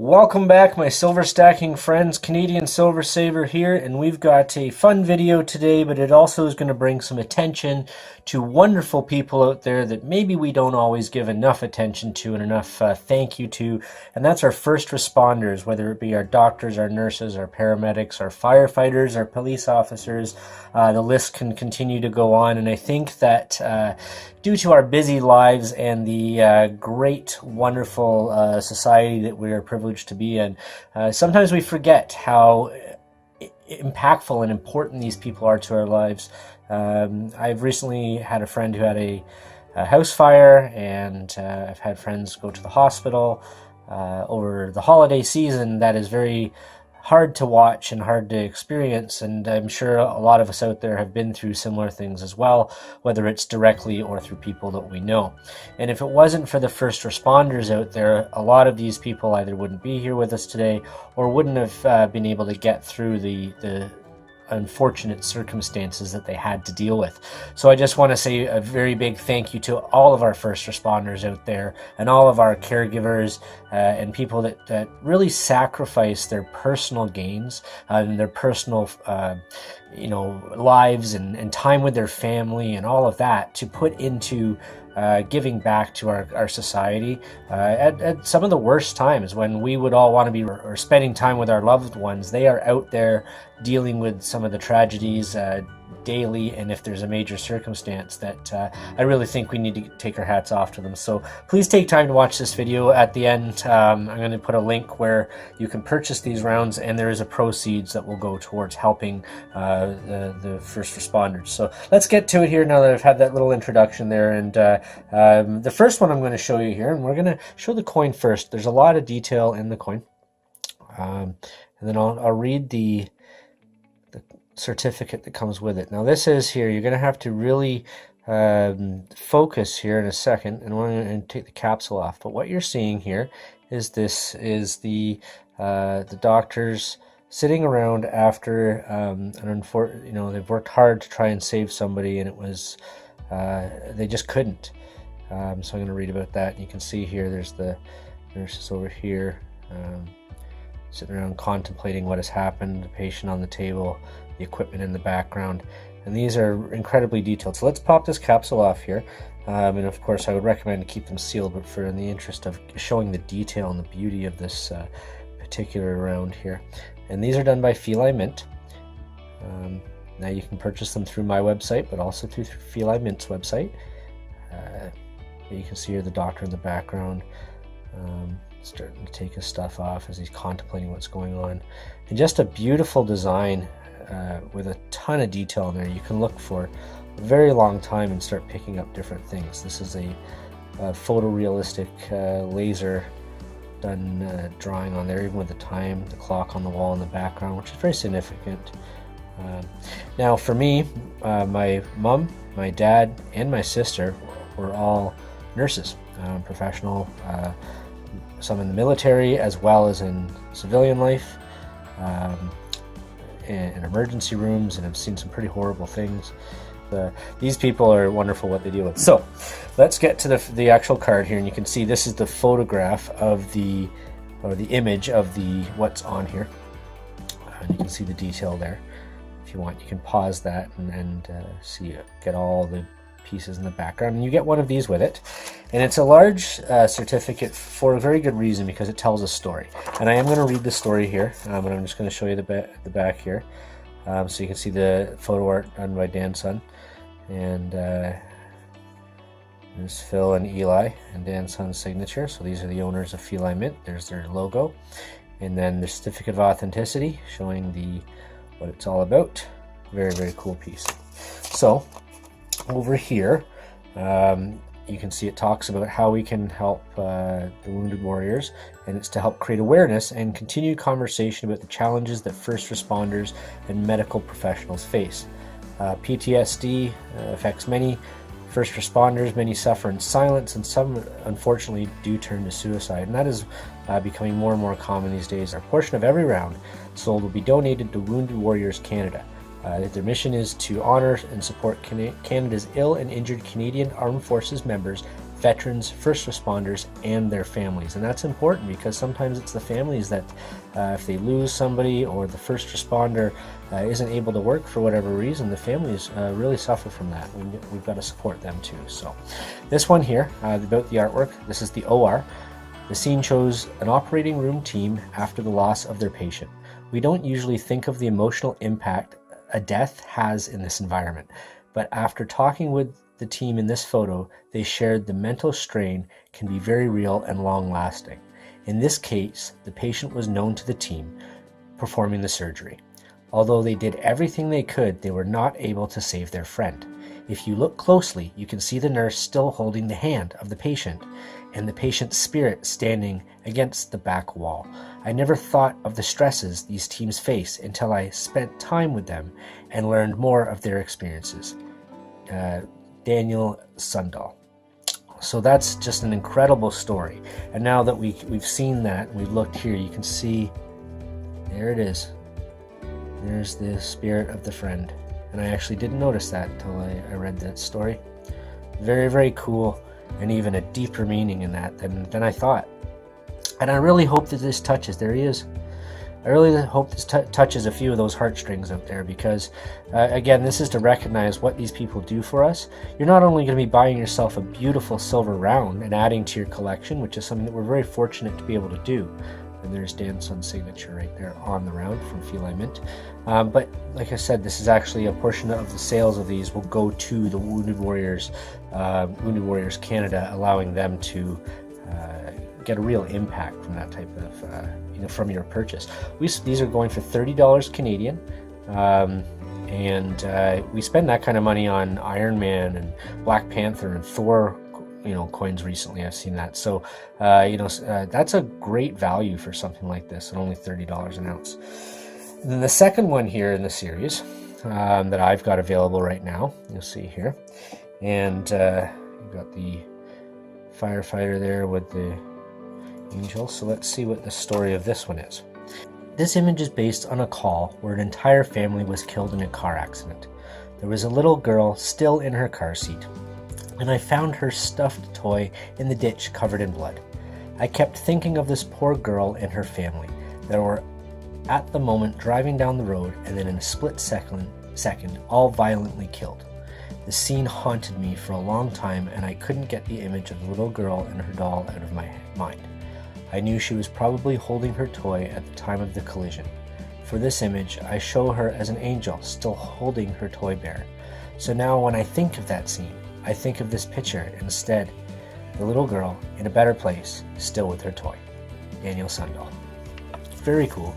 Welcome back, my silver stacking friends. Canadian Silver Saver here, and we've got a fun video today, but it also is going to bring some attention to wonderful people out there that maybe we don't always give enough attention to and enough thank you to, and that's our first responders, whether it be our doctors, our nurses, our paramedics, our firefighters, our police officers. The list can continue to go on, and I think that due to our busy lives and the great, wonderful society that we are privileged to be in, sometimes we forget how impactful and important these people are to our lives. I've recently had a friend who had a house fire, and I've had friends go to the hospital over the holiday season. That is very hard to watch and hard to experience, and I'm sure a lot of us out there have been through similar things as well, whether it's directly or through people that we know. And if it wasn't for the first responders out there, a lot of these people either wouldn't be here with us today or wouldn't have been able to get through the unfortunate circumstances that they had to deal with. So I just want to say a very big thank you to all of our first responders out there and all of our caregivers and people that really sacrifice their personal gains and their personal lives and time with their family and all of that to put into giving back to our society at some of the worst times when we would all want to be or spending time with our loved ones. They are out there dealing with some of the tragedies daily, and if there's a major circumstance that I really think we need to take our hats off to them. So please take time to watch this video. At the end, I'm going to put a link where you can purchase these rounds, and there is a proceeds that will go towards helping the first responders. So let's get to it here now that I've had that little introduction there. And the first one I'm going to show you here, and we're going to show the coin first. There's a lot of detail in the coin, and then I'll read the certificate that comes with it. Now this is here, you're going to have to really focus here in a second, and we're going to take the capsule off. But what you're seeing here is the doctors sitting around after they've worked hard to try and save somebody, and it was they just couldn't. So I'm going to read about that. You can see here there's the nurses over here sitting around contemplating what has happened, the patient on the table, the equipment in the background, and these are incredibly detailed. So let's pop this capsule off here, and of course I would recommend to keep them sealed, but in the interest of showing the detail and the beauty of this particular round here. And these are done by Pheli Mint. Now you can purchase them through my website, but also through Pheli Mint's website. You can see here the doctor in the background starting to take his stuff off as he's contemplating what's going on. And just a beautiful design with a ton of detail in there. You can look for a very long time and start picking up different things. This is a photorealistic laser done drawing on there, even with the time, the clock on the wall in the background, which is very significant. Now for me, my mom, my dad, and my sister were all nurses, professional, some in the military as well as in civilian life, in emergency rooms, and I've seen some pretty horrible things. These people are wonderful what they deal with. So let's get to the actual card here, and you can see this is the photograph of the image of what's on here, and you can see the detail there. If you want, you can pause that and see get all the pieces in the background, and you get one of these with it. And it's a large certificate for a very good reason, because it tells a story. And I am going to read the story here, and I'm just going to show you the back here, so you can see the photo art done by Dan's son. And there's Phil and Eli and Dan's son's signature. So these are the owners of Pheli Mint. There's their logo, and then the certificate of authenticity showing what it's all about. Very, very cool piece. So over here, you can see it talks about how we can help the wounded warriors, and it's to help create awareness and continue conversation about the challenges that first responders and medical professionals face. PTSD affects many first responders. Many suffer in silence, and some unfortunately do turn to suicide, and that is becoming more and more common these days. A portion of every round sold will be donated to Wounded Warriors Canada. Their mission is to honor and support Canada's ill and injured Canadian Armed Forces members veterans, first responders, and their families. And that's important because sometimes it's the families that, if they lose somebody or the first responder isn't able to work for whatever reason, the families really suffer from that. We've got to support them too. So this one here, about the artwork, this is the OR. The scene shows an operating room team after the loss of their patient. We don't usually think of the emotional impact a death has in this environment, but after talking with the team in this photo, they shared the mental strain can be very real and long-lasting. In this case, the patient was known to the team performing the surgery. Although they did everything they could, they were not able to save their friend. If you look closely, you can see the nurse still holding the hand of the patient and the patient's spirit standing against the back wall. I never thought of the stresses these teams face until I spent time with them and learned more of their experiences. Daniel Sundal. So that's just an incredible story. And now that we've seen that, and we've looked here, you can see, there it is. There's the spirit of the friend. And I actually didn't notice that until I read that story. Very, very cool, and even a deeper meaning in that than I thought. And I really hope that this touches, there he is. I really hope this touches a few of those heartstrings out there because, again, this is to recognize what these people do for us. You're not only going to be buying yourself a beautiful silver round and adding to your collection, which is something that we're very fortunate to be able to do. And there's Dan's son's signature right there on the round from Pheli Mint. But like I said, this is actually a portion of the sales of these will go to the Wounded Warriors Canada, allowing them to get a real impact from that type of, from your purchase. These are going for $30 Canadian, and we spend that kind of money on Iron Man and Black Panther and Thor, coins recently. I've seen that. So, that's a great value for something like this, and only $30 an ounce. And then the second one here in the series that I've got available right now, you'll see here, and you've got the firefighter there with the angel. So let's see what the story of this one is. This image is based on a call where an entire family was killed in a car accident. There was a little girl still in her car seat, and I found her stuffed toy in the ditch covered in blood. I kept thinking of this poor girl and her family that were at the moment driving down the road, and then in a split second, all violently killed. The scene haunted me for a long time, and I couldn't get the image of the little girl and her doll out of my mind. I knew she was probably holding her toy at the time of the collision. For this image, I show her as an angel still holding her toy bear. So now when I think of that scene, I think of this picture instead. The little girl in a better place, still with her toy. Daniel Sundal. Very cool.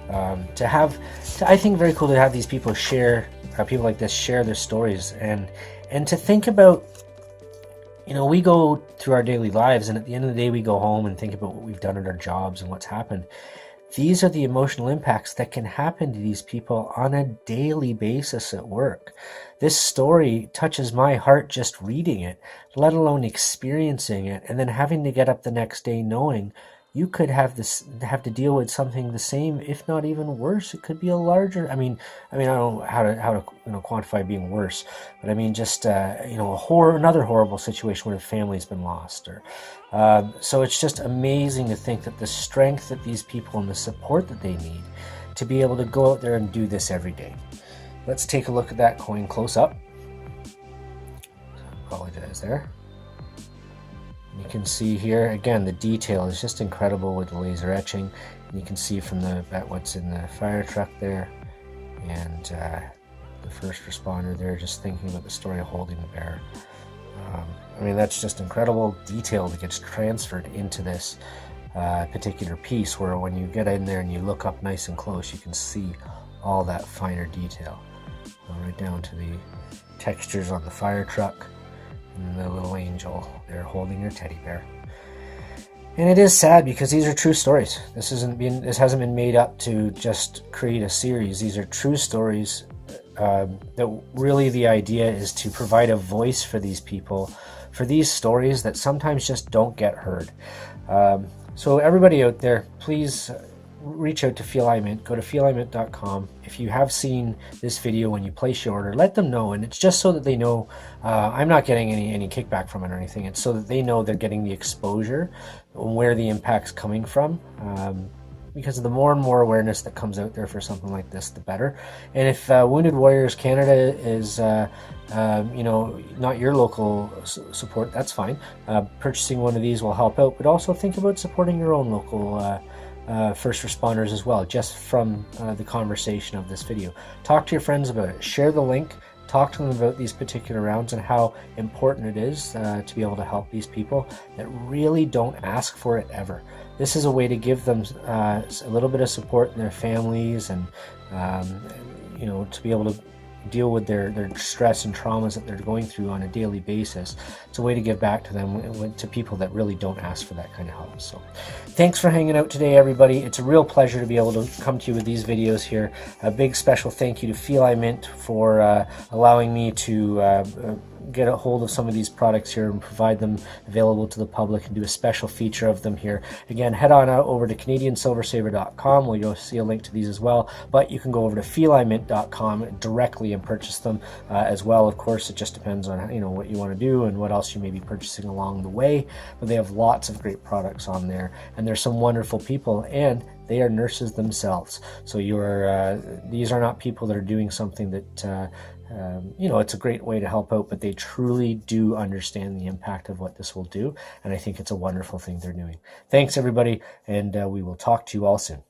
I think very cool to have these people share, people like this share their stories, and to think about, we go through our daily lives, and at the end of the day we go home and think about what we've done at our jobs and what's happened. These are the emotional impacts that can happen to these people on a daily basis at work. This story touches my heart just reading it, let alone experiencing it, and then having to get up the next day knowing you could have to deal with something the same, if not even worse. It could be a larger. I mean, I don't know how to quantify being worse, but I mean just another horrible situation where the family's been lost, or so it's just amazing to think that the strength that these people and the support that they need to be able to go out there and do this every day. Let's take a look at that coin close up. Apologize there. You can see here, again, the detail is just incredible with the laser etching. You can see from what's in the fire truck there, and the first responder there just thinking about the story of holding the bear. That's just incredible detail that gets transferred into this particular piece, where when you get in there and you look up nice and close, you can see all that finer detail. Right down to the textures on the fire truck. And the little angel there holding your teddy bear. And it is sad because these are true stories. This hasn't been made up to just create a series. These are true stories that really the idea is to provide a voice for these people, for these stories that sometimes just don't get heard. So everybody out there, please reach out to Pheli Mint. Go to felimint.com. If you have seen this video when you place your order, let them know. And it's just so that they know I'm not getting any kickback from it or anything. It's so that they know they're getting the exposure and where the impact's coming from. Because the more and more awareness that comes out there for something like this, the better. And if Wounded Warriors Canada is not your local support, that's fine. Purchasing one of these will help out, but also think about supporting your own local first responders as well, just from the conversation of this video. Talk to your friends about it. Share the link. Talk to them about these particular rounds and how important it is to be able to help these people that really don't ask for it ever. This is a way to give them a little bit of support in their families and to be able to deal with their stress and traumas that they're going through on a daily basis. It's a way to give back to them, to people that really don't ask for that kind of help. So thanks for hanging out today, everybody. It's a real pleasure to be able to come to you with these videos here. A big special thank you to Pheli Mint for allowing me to get a hold of some of these products here and provide them available to the public and do a special feature of them here. Again, head on out over to canadiansilversaver.com where you'll see a link to these as well, but you can go over to felimint.com directly and purchase them as well. Of course, it just depends on what you want to do and what else you may be purchasing along the way, but they have lots of great products on there, and there's some wonderful people, and they are nurses themselves. So these are not people that are doing something that it's a great way to help out, but they truly do understand the impact of what this will do, and I think it's a wonderful thing they're doing. Thanks, everybody, and we will talk to you all soon.